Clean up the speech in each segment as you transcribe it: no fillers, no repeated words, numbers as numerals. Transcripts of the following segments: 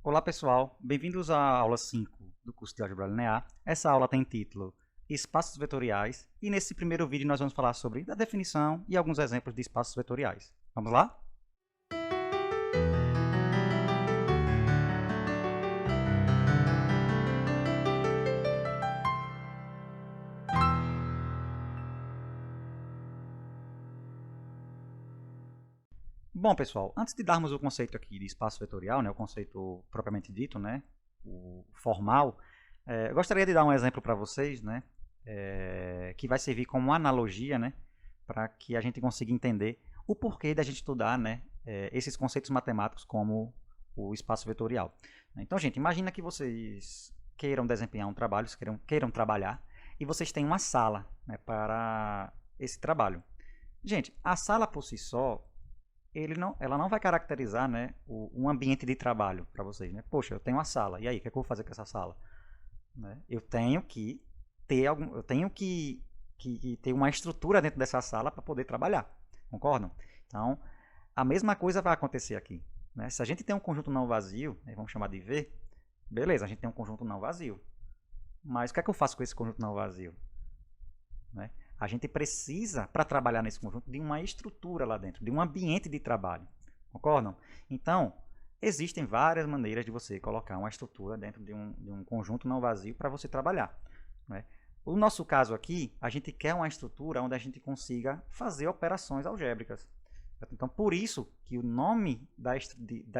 Olá pessoal, bem-vindos à aula 5 do curso de Álgebra Linear. Essa aula tem título Espaços Vetoriais e nesse primeiro vídeo nós vamos falar sobre a definição e alguns exemplos de espaços vetoriais. Vamos lá? Bom pessoal, antes de darmos o conceito aqui de espaço vetorial, o conceito propriamente dito, o formal, eu gostaria de dar um exemplo para vocês, que vai servir como analogia, para que a gente consiga entender o porquê da gente estudar, esses conceitos matemáticos como o espaço vetorial. Então, gente, imagina que vocês queiram desempenhar um trabalho, queiram trabalhar, e vocês têm uma sala, para esse trabalho. Gente, a sala por si só, ela não vai caracterizar, um ambiente de trabalho para vocês, Poxa, eu tenho uma sala, e aí, o que é que eu vou fazer com essa sala? Eu tenho que ter uma estrutura dentro dessa sala para poder trabalhar, concordam? Então, a mesma coisa vai acontecer aqui. Se a gente tem um conjunto não vazio, vamos chamar de V, beleza, a gente tem um conjunto não vazio. Mas o que é que eu faço com esse conjunto não vazio? A gente precisa, para trabalhar nesse conjunto, de uma estrutura lá dentro, de um ambiente de trabalho, concordam? Então, existem várias maneiras de você colocar uma estrutura dentro de um conjunto não vazio para você trabalhar. O nosso caso aqui, a gente quer uma estrutura onde a gente consiga fazer operações algébricas. Então, por isso que o nome da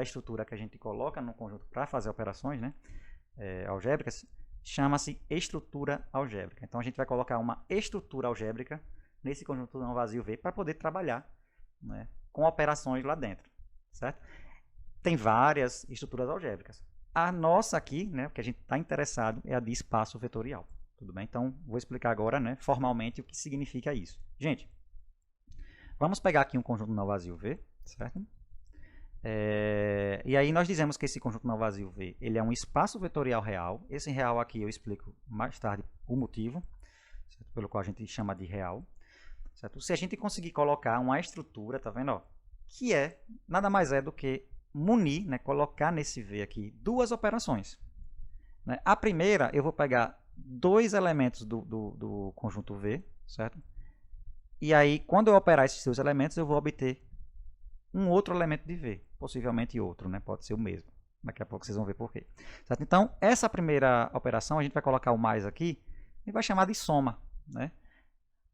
estrutura que a gente coloca no conjunto para fazer operações algébricas chama-se estrutura algébrica. Então, a gente vai colocar uma estrutura algébrica nesse conjunto não vazio V para poder trabalhar com operações lá dentro, certo? Tem várias estruturas algébricas. A nossa aqui, o que a gente está interessado, é a de espaço vetorial. Tudo bem? Então, vou explicar agora, formalmente, o que significa isso. Gente, vamos pegar aqui um conjunto não vazio V, certo? E aí nós dizemos que esse conjunto não vazio V, ele é um espaço vetorial real. Esse real aqui eu explico mais tarde o motivo, certo? Pelo qual a gente chama de real. Certo? Se a gente conseguir colocar uma estrutura, tá vendo? Que nada mais é do que munir, colocar nesse V aqui duas operações. A primeira, eu vou pegar dois elementos do conjunto V, certo? E aí, quando eu operar esses dois elementos, eu vou obter um outro elemento de V, possivelmente outro, pode ser o mesmo. Daqui a pouco vocês vão ver por quê. Certo? Então, essa primeira operação, a gente vai colocar o mais aqui e vai chamar de soma.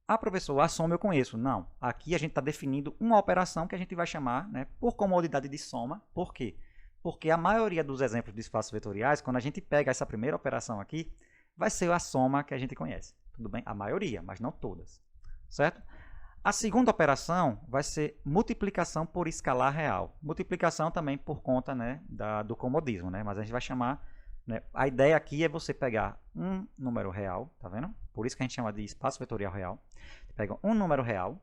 Ah, professor, a soma eu conheço. Não, aqui a gente está definindo uma operação que a gente vai chamar, por comodidade de soma. Por quê? Porque a maioria dos exemplos de espaços vetoriais, quando a gente pega essa primeira operação aqui, vai ser a soma que a gente conhece. Tudo bem? A maioria, mas não todas. Certo? A segunda operação vai ser multiplicação por escalar real. Multiplicação também por conta do comodismo, mas a gente vai chamar... a ideia aqui é você pegar um número real, tá vendo? Por isso que a gente chama de espaço vetorial real. Você pega um número real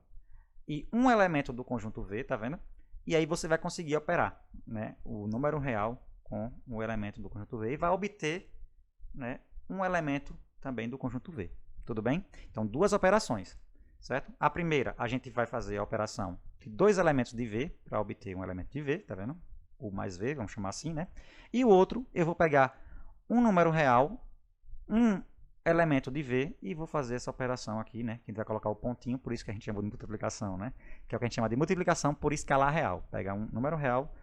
e um elemento do conjunto V, tá vendo? E aí você vai conseguir operar o número real com o elemento do conjunto V e vai obter um elemento também do conjunto V. Tudo bem? Então, duas operações. Certo? A primeira, a gente vai fazer a operação de dois elementos de V para obter um elemento de V, tá vendo? O mais V, vamos chamar assim, E o outro, eu vou pegar um número real, um elemento de V e vou fazer essa operação aqui, Que a gente vai colocar o pontinho, por isso que a gente chama de multiplicação, Que é o que a gente chama de multiplicação por escalar real. Pegar um número real,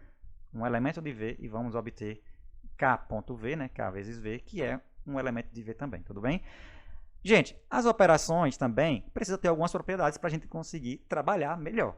um elemento de V e vamos obter K.V, K vezes V, que é um elemento de V também, tudo bem? Gente, as operações também precisam ter algumas propriedades para a gente conseguir trabalhar melhor.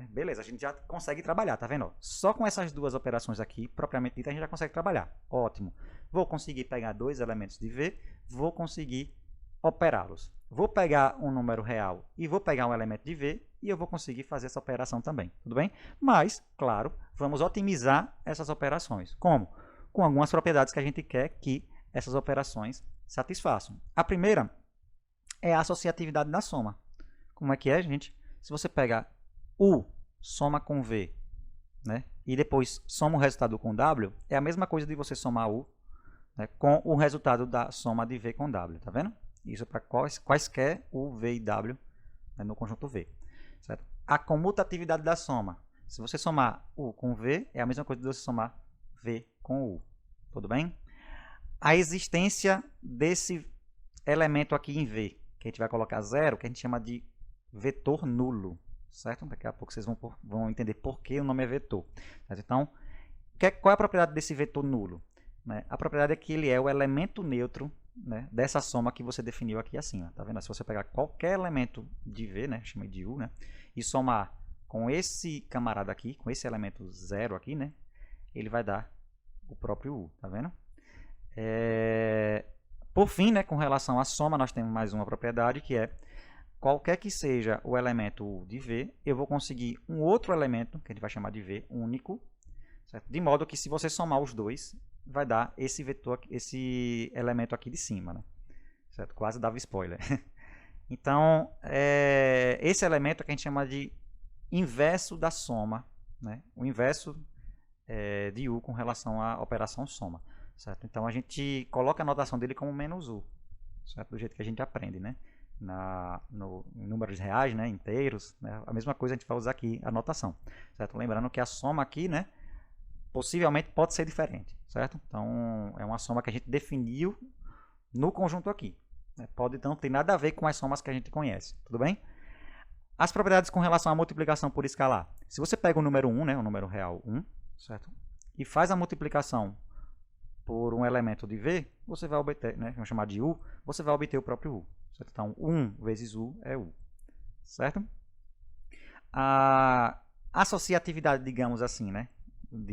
Beleza, a gente já consegue trabalhar, tá vendo? Só com essas duas operações aqui, propriamente dita, a gente já consegue trabalhar. Ótimo. Vou conseguir pegar dois elementos de V, vou conseguir operá-los. Vou pegar um número real e vou pegar um elemento de V e eu vou conseguir fazer essa operação também. Tudo bem? Mas, claro, vamos otimizar essas operações. Como? Com algumas propriedades que a gente quer que essas operações satisfaçam. A primeira é a associatividade da soma. Como é que é, gente? Se você pegar U soma com V, e depois soma o resultado com W, é a mesma coisa de você somar U com o resultado da soma de V com W, tá vendo? Isso para quaisquer U, V e W no conjunto V. Certo? A comutatividade da soma. Se você somar U com V, é a mesma coisa de você somar V com U. tudo bem? A existência desse elemento aqui em V, que a gente vai colocar 0, que a gente chama de vetor nulo, certo? Daqui a pouco vocês vão entender por que o nome é vetor. Certo? Então, qual é a propriedade desse vetor nulo? Né? A propriedade é que ele é o elemento neutro, né, dessa soma que você definiu aqui acima. Tá vendo? Se você pegar qualquer elemento de V, né, chama de U, né, e somar com esse camarada aqui, com esse elemento 0 aqui, né, ele vai dar o próprio U. Tá vendo? Por fim, né, com relação à soma, nós temos mais uma propriedade que é qualquer que seja o elemento U de V, eu vou conseguir um outro elemento, que a gente vai chamar de V único, certo? De modo que se você somar os dois, vai dar esse vetor, esse elemento aqui de cima, né? Certo? Quase dava spoiler. Então, esse elemento é que a gente chama de inverso da soma, né? O inverso de U com relação à operação soma. Certo? Então, a gente coloca a notação dele como menos U, certo? Do jeito que a gente aprende, né? Em números reais, né? Inteiros, né? A mesma coisa a gente vai usar aqui a notação, certo? Lembrando que a soma aqui, né, possivelmente pode ser diferente, certo? Então, é uma soma que a gente definiu no conjunto aqui, né? Pode não ter nada a ver com as somas que a gente conhece, tudo bem? As propriedades com relação à multiplicação por escalar. Se você pega o número 1, né, o número real 1, certo? E faz a multiplicação por um elemento de V, você vai obter, né, vamos chamar de U, você vai obter o próprio U. Certo? Então, 1 vezes U é U. Certo? A associatividade, digamos assim, né,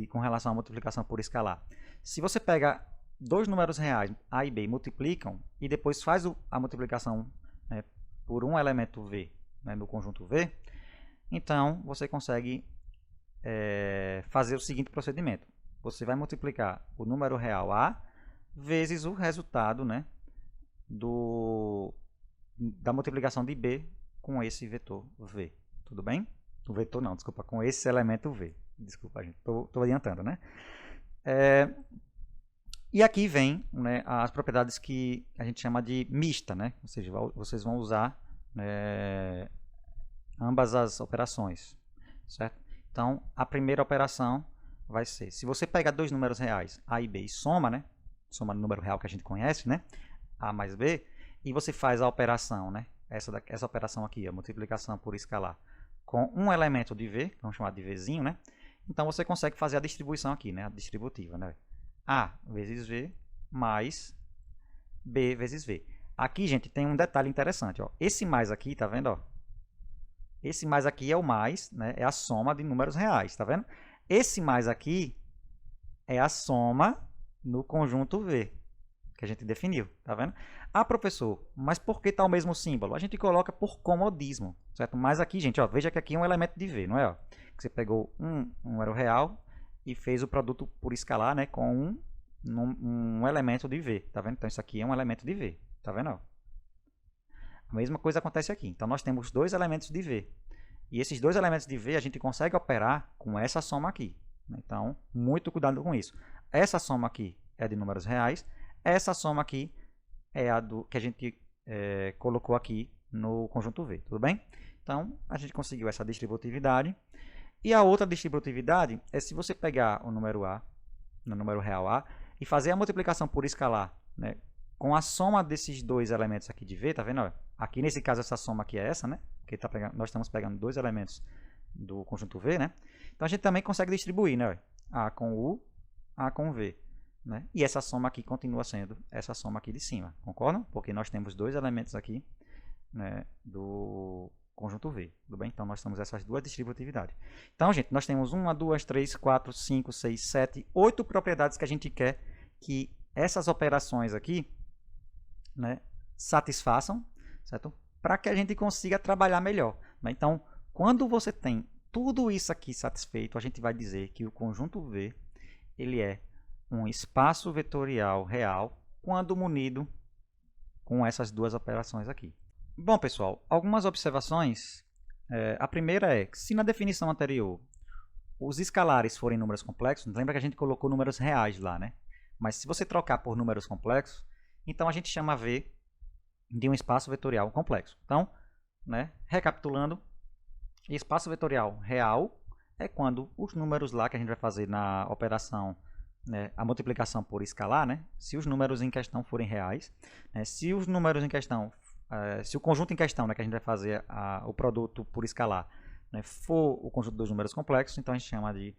com relação à multiplicação por escalar. Se você pega dois números reais, A e B, e multiplicam, e depois faz a multiplicação, né, por um elemento V, né, no conjunto V, então você consegue fazer o seguinte procedimento. Você vai multiplicar o número real A vezes o resultado, né, da multiplicação de B com esse vetor V. Tudo bem? O vetor não, desculpa, com esse elemento V. Desculpa, gente, estou adiantando, né? E aqui vem, né, as propriedades que a gente chama de mista, né? Ou seja, vocês vão usar ambas as operações, certo? Então, a primeira operação vai ser, se você pegar dois números reais, A e B, e soma, né? Soma no número real que a gente conhece, né? A mais B, e você faz a operação, né? Essa operação aqui, a multiplicação por escalar, com um elemento de V, vamos chamar de Vzinho, né? Então, você consegue fazer a distribuição aqui, né? A distributiva, né? A vezes V mais B vezes V. Aqui, gente, tem um detalhe interessante, ó. Esse mais aqui, tá vendo, ó? Esse mais aqui é o mais, né? É a soma de números reais, tá vendo? Esse mais aqui é a soma no conjunto V, que a gente definiu, tá vendo? Ah, professor, mas por que tá o mesmo símbolo? A gente coloca por comodismo, certo? Mas aqui, gente, ó, veja que aqui é um elemento de V, não é? Ó? Que você pegou um número real e fez o produto por escalar, né, com um elemento de V, tá vendo? Então isso aqui é um elemento de V, tá vendo? Ó? A mesma coisa acontece aqui. Então nós temos dois elementos de V. E esses dois elementos de V a gente consegue operar com essa soma aqui. Então, muito cuidado com isso. Essa soma aqui é de números reais. Essa soma aqui é a que a gente colocou aqui no conjunto V. Tudo bem? Então, a gente conseguiu essa distributividade. E a outra distributividade é se você pegar o número A, no número real A, e fazer a multiplicação por escalar, né, com a soma desses dois elementos aqui de V, tá vendo? Aqui nesse caso essa soma aqui é essa, né? Porque nós estamos pegando dois elementos do conjunto V, né? Então a gente também consegue distribuir, né? A com U, A com V, né? E essa soma aqui continua sendo essa soma aqui de cima, concordam? Porque nós temos dois elementos aqui, né, do conjunto V, tudo bem? Então nós temos essas duas distributividades. Então, gente, nós temos 1, 2, 3, 4, 5, 6, 7, 8 propriedades que a gente quer que essas operações aqui, né, satisfaçam, certo? Para que a gente consiga trabalhar melhor, né? Então, quando você tem tudo isso aqui satisfeito, a gente vai dizer que o conjunto V ele é um espaço vetorial real quando munido com essas duas operações aqui. Bom, pessoal, algumas observações. A primeira é que se na definição anterior os escalares forem números complexos, lembra que a gente colocou números reais lá, né? Mas se você trocar por números complexos, então a gente chama V de um espaço vetorial complexo. Então, né, recapitulando, espaço vetorial real é quando os números lá que a gente vai fazer na operação né, a multiplicação por escalar, né, se os números em questão forem reais, né, se os números em questão, se o conjunto em questão, né, que a gente vai fazer o produto por escalar, né, for o conjunto dos números complexos, então a gente chama de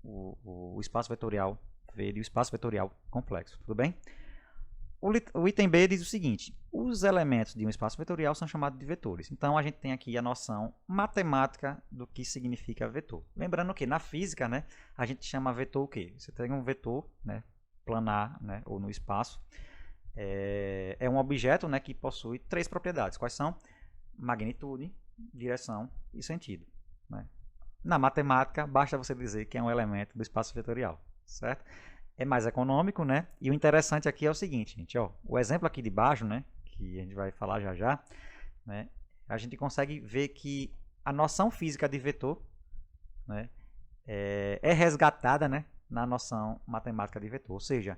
o espaço vetorial V de o espaço vetorial complexo, tudo bem? O item B diz o seguinte: os elementos de um espaço vetorial são chamados de vetores. Então, a gente tem aqui a noção matemática do que significa vetor. Lembrando que na física, né, a gente chama vetor o quê? Você tem um vetor, né, planar, né, ou no espaço. É um objeto, né, que possui três propriedades. Quais são? Magnitude, direção e sentido, né? Na matemática, basta você dizer que é um elemento do espaço vetorial, certo? É mais econômico, né? E o interessante aqui é o seguinte, gente, ó, o exemplo aqui de baixo, né, que a gente vai falar já já, né, a gente consegue ver que a noção física de vetor, né, é resgatada, né, na noção matemática de vetor. Ou seja,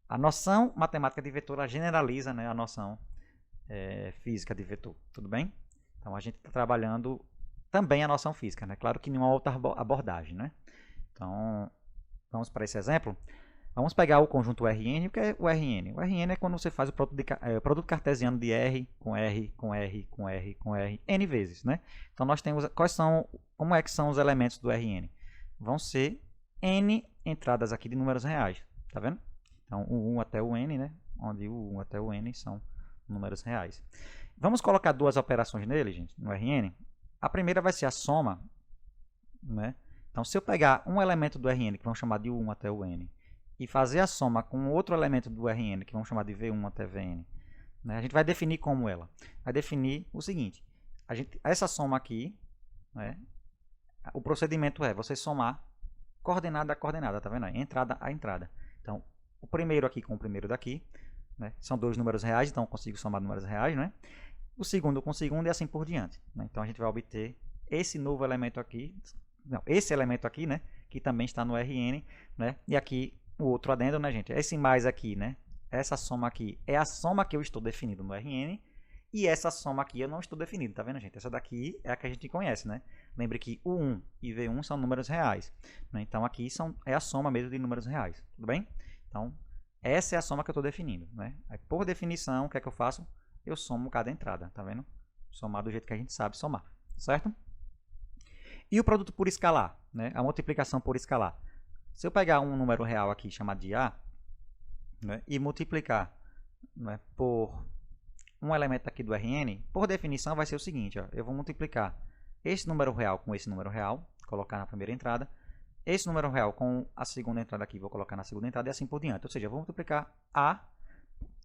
a noção matemática de vetor ela generaliza, né, a noção física de vetor. Tudo bem? Então a gente está trabalhando também a noção física, né? Claro que em uma outra abordagem, né? Então vamos para esse exemplo. Vamos pegar o conjunto Rn. O que é o Rn? O Rn é quando você faz o produto cartesiano de R com R, com R, com R, com R, N vezes, né? Então nós temos como é que são os elementos do Rn? Vão ser N entradas aqui de números reais, tá vendo? Então o 1 até o N, né? Onde o 1 até o N são números reais. Vamos colocar duas operações nele, gente, no Rn. A primeira vai ser a soma, né? Então, se eu pegar um elemento do Rn, que vamos chamar de 1 até o n, e fazer a soma com outro elemento do Rn, que vamos chamar de V1 até Vn, né, a gente vai definir como ela. Vai definir o seguinte, essa soma aqui, né, o procedimento é você somar coordenada a coordenada, tá vendo aí? Entrada a entrada. Então, o primeiro aqui com o primeiro daqui, né, são dois números reais, então eu consigo somar números reais, né? O segundo com o segundo e assim por diante, né? Então, a gente vai obter esse novo elemento aqui, não, esse elemento aqui, né, que também está no Rn, né, e aqui o outro adendo, né, gente, esse mais aqui, né, essa soma aqui é a soma que eu estou definindo no Rn, e essa soma aqui eu não estou definindo, tá vendo, gente? Essa daqui é a que a gente conhece, né? Lembre que o 1 e V1 são números reais, né? Então aqui é a soma mesmo de números reais, tudo bem? Então, essa é a soma que eu estou definindo, né? Aí, por definição, o que é que eu faço? Eu somo cada entrada, tá vendo? Somar do jeito que a gente sabe somar, certo? E o produto por escalar, né? A multiplicação por escalar. Se eu pegar um número real aqui chamado de A, né, e multiplicar, né, por um elemento aqui do Rn, por definição vai ser o seguinte, ó, eu vou multiplicar esse número real com esse número real, colocar na primeira entrada, esse número real com a segunda entrada aqui, vou colocar na segunda entrada e assim por diante. Ou seja, eu vou multiplicar A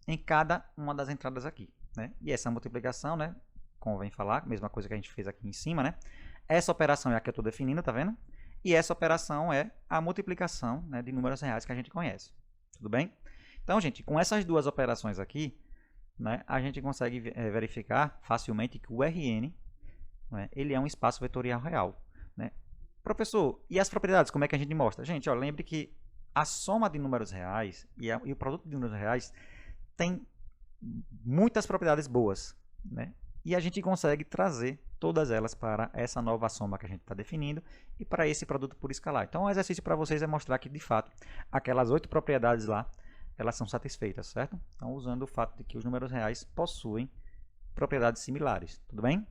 em cada uma das entradas aqui, né? E essa multiplicação, né, convém falar, mesma coisa que a gente fez aqui em cima, né? Essa operação é a que eu estou definindo, tá vendo? E essa operação é a multiplicação, né, de números reais que a gente conhece. Tudo bem? Então, gente, com essas duas operações aqui, né, a gente consegue verificar facilmente que o Rn, né, ele é um espaço vetorial real, né? Professor, e as propriedades, como é que a gente mostra? Gente, ó, lembre que a soma de números reais e o produto de números reais tem muitas propriedades boas, né? E a gente consegue trazer todas elas para essa nova soma que a gente está definindo e para esse produto por escalar. Então, o exercício para vocês é mostrar que, de fato, aquelas 8 propriedades lá, elas são satisfeitas, certo? Então, usando o fato de que os números reais possuem propriedades similares, tudo bem?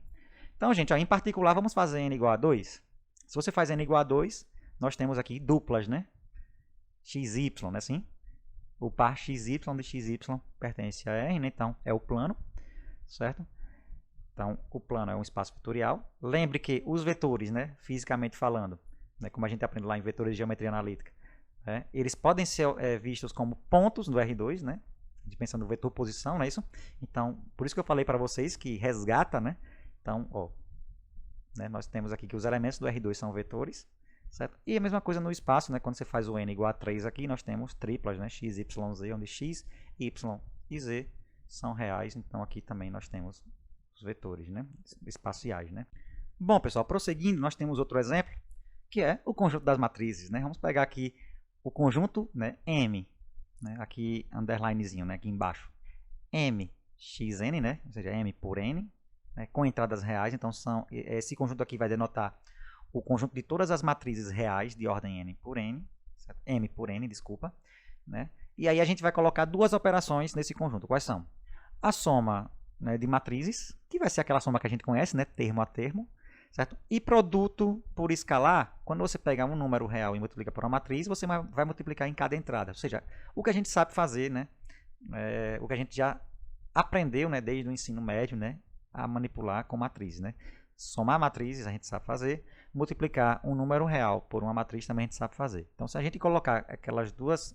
Então, gente, ó, em particular, vamos fazer n igual a 2. Se você faz n igual a 2, nós temos aqui duplas, né? xy, né, assim? O par xy de xy pertence a R, né? Então é o plano, certo? Então o plano é um espaço vetorial. Lembre que os vetores, né, fisicamente falando, né, como a gente aprende lá em vetores de geometria analítica, né, eles podem ser vistos como pontos do R2, né? A gente pensa no vetor posição, não é isso? Então, por isso que eu falei para vocês que resgata, né? Então, ó, né, nós temos aqui que os elementos do R2 são vetores, certo? E a mesma coisa no espaço, né? Quando você faz o n igual a 3 aqui, nós temos triplas, né? x, y, z, onde x, y e z são reais. Então, aqui também nós temos os vetores, né, espaciais, né? Bom, pessoal, prosseguindo, nós temos outro exemplo, que é o conjunto das matrizes, né? Vamos pegar aqui o conjunto, né, M, né? Aqui, underlinezinho, né, aqui embaixo. M, xn, né? Ou seja, M por N, né, com entradas reais. Então, esse conjunto aqui vai denotar o conjunto de todas as matrizes reais de ordem n por n, certo? M por N, desculpa, né? E aí a gente vai colocar duas operações nesse conjunto. Quais são? A soma, né, de matrizes, que vai ser aquela soma que a gente conhece, né, termo a termo, certo? E produto por escalar, quando você pega um número real e multiplica por uma matriz, você vai multiplicar em cada entrada. Ou seja, o que a gente sabe fazer, né, o que a gente já aprendeu, né, desde o ensino médio, né, a manipular com matrizes, né? Somar matrizes a gente sabe fazer, multiplicar um número real por uma matriz também a gente sabe fazer. Então, se a gente colocar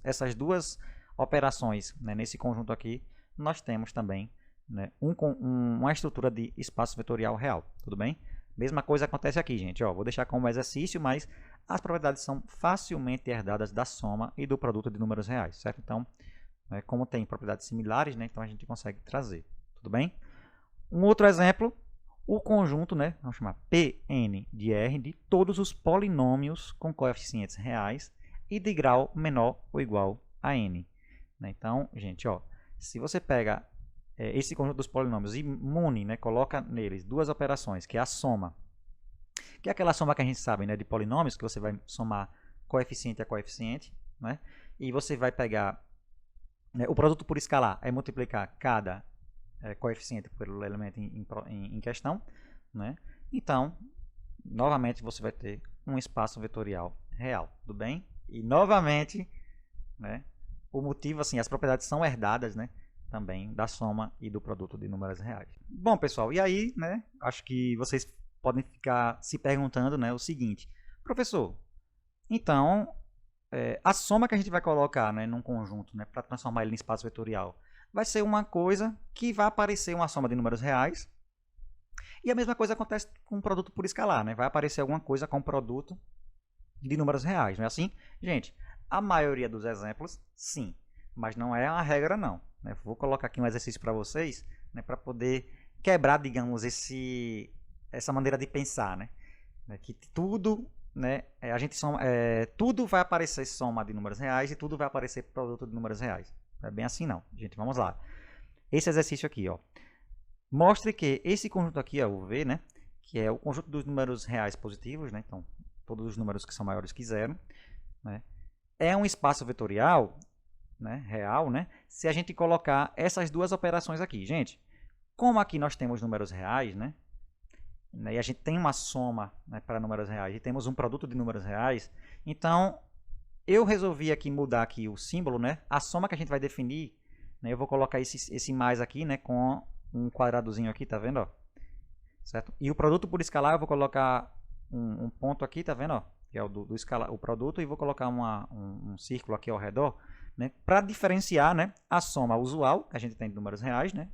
essas duas operações, né, nesse conjunto aqui, nós temos também, né, uma estrutura de espaço vetorial real, tudo bem? Mesma coisa acontece aqui, gente. Ó, vou deixar como exercício, mas as propriedades são facilmente herdadas da soma e do produto de números reais, certo? Então, né, como tem propriedades similares, né, então a gente consegue trazer, tudo bem? Um outro exemplo, o conjunto, né, vamos chamar Pn de R, de todos os polinômios com coeficientes reais e de grau menor ou igual a n. Né? Então, gente, ó, se você pega esse conjunto dos polinômios e mune, né, coloca neles duas operações, que é a soma, que é aquela soma que a gente sabe, né, de polinômios, que você vai somar coeficiente a coeficiente, né, e você vai pegar, né, o produto por escalar é multiplicar cada coeficiente pelo elemento em questão, né? Então, novamente você vai ter um espaço vetorial real, tudo bem? E novamente, né, o motivo, assim, as propriedades são herdadas, né, também da soma e do produto de números reais. Bom, pessoal, e aí, né, acho que vocês podem ficar se perguntando, né, o seguinte: professor, então a soma que a gente vai colocar, né, num conjunto, né, para transformar ele em espaço vetorial, vai ser uma coisa que vai aparecer uma soma de números reais. E a mesma coisa acontece com o produto por escalar, né? Vai aparecer alguma coisa com produto de números reais, não é assim? Gente, a maioria dos exemplos, sim. Mas não é uma regra, não. Né? Vou colocar aqui um exercício para vocês, né, para poder quebrar, digamos, essa maneira de pensar, né? Que tudo, né, tudo vai aparecer soma de números reais e tudo vai aparecer produto de números reais. Não é bem assim não, gente. Vamos lá. Esse exercício aqui, ó, mostre que esse conjunto aqui, ó, o V, né, que é o conjunto dos números reais positivos, né, então todos os números que são maiores que zero, né, é um espaço vetorial, né, real, né, se a gente colocar essas duas operações aqui. Gente, como aqui nós temos números reais, né, e a gente tem uma soma, né, para números reais e temos um produto de números reais, então eu resolvi aqui mudar aqui o símbolo, né? A soma que a gente vai definir, né? Eu vou colocar esse mais aqui, né? Com um quadradozinho aqui, tá vendo? Ó? Certo? E o produto por escalar eu vou colocar um ponto aqui, tá vendo? Ó? Que é o escalar, o produto, e vou colocar um círculo aqui ao redor, né? Para diferenciar, né, a soma usual que a gente tem de números reais, né?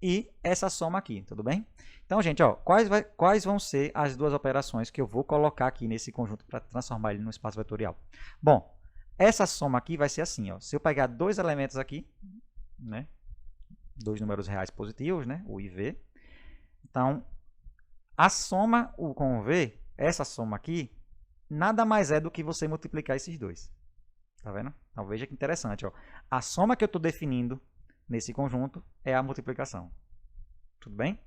E essa soma aqui, tudo bem? Então, gente, ó, quais vão ser as duas operações que eu vou colocar aqui nesse conjunto para transformar ele no espaço vetorial? Bom, essa soma aqui vai ser assim, ó. Se eu pegar dois elementos aqui, né, dois números reais positivos, né, o I e V, então a soma U com o V, essa soma aqui, nada mais é do que você multiplicar esses dois. Tá vendo? Então veja que interessante, ó. A soma que eu estou definindo nesse conjunto é a multiplicação. Tudo bem?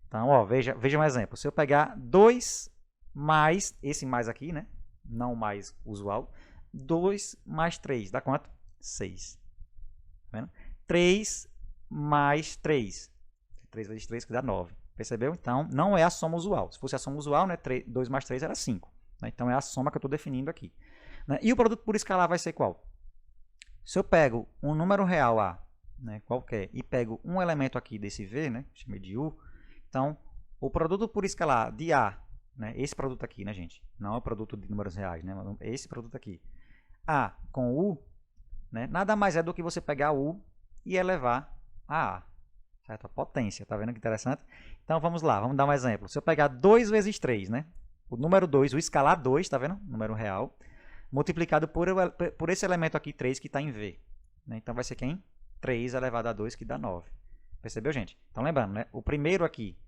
Então, ó, veja um exemplo. Se eu pegar 2 mais, esse mais aqui, né? Não mais usual. 2 mais 3, dá quanto? 6. Tá vendo? 3 mais 3. 3 vezes 3 que dá 9. Percebeu? Então, não é a soma usual. Se fosse a soma usual, né, 2 mais 3 era 5. Né? Então, é a soma que eu estou definindo aqui. Né? E o produto por escalar vai ser qual? Se eu pego um número real A, né, qualquer, e pego um elemento aqui desse V, né, chamei de U, então o produto por escalar de A, né, esse produto aqui, né, gente, não é o produto de números reais, né, é esse produto aqui, A com U, né, nada mais é do que você pegar U e elevar a A, certo? A potência, tá vendo que interessante? Então vamos lá, vamos dar um exemplo. Se eu pegar 2 vezes 3, né, o número 2, o escalar 2, tá vendo? Número real, multiplicado por esse elemento aqui, 3, que está em V. Né? Então vai ser quem? 3 elevado a 2, que dá 9. Percebeu, gente? Então lembrando, né? O primeiro aqui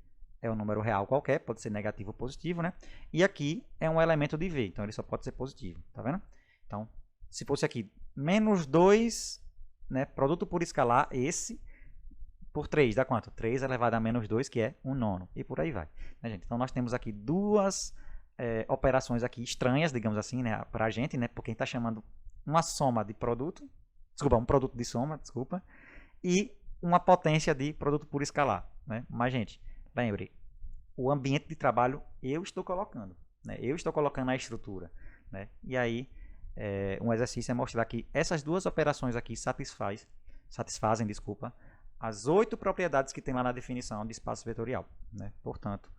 é um número real qualquer, pode ser negativo ou positivo, né? E aqui é um elemento de V, então ele só pode ser positivo, tá vendo? Então, se fosse aqui menos 2, né? Produto por escalar, esse, por 3, dá quanto? 3 elevado a menos 2, que é 1/9. E por aí vai. Né, gente? Então nós temos aqui duas operações aqui estranhas, digamos assim, né, para a gente, né, porque a gente está chamando uma soma de produto, desculpa, um produto de soma, desculpa, e uma potência de produto puro escalar, né? Mas, gente, lembre, o ambiente de trabalho eu estou colocando, né? Eu estou colocando a estrutura, né? E aí, um exercício é mostrar que essas duas operações aqui satisfazem, desculpa, as 8 propriedades que tem lá na definição de espaço vetorial, né? Portanto,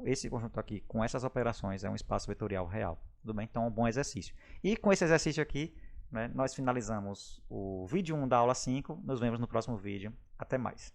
esse conjunto aqui com essas operações é um espaço vetorial real. Tudo bem? Então é um bom exercício. E com esse exercício aqui, né, nós finalizamos o vídeo 1 da aula 5. Nos vemos no próximo vídeo. Até mais.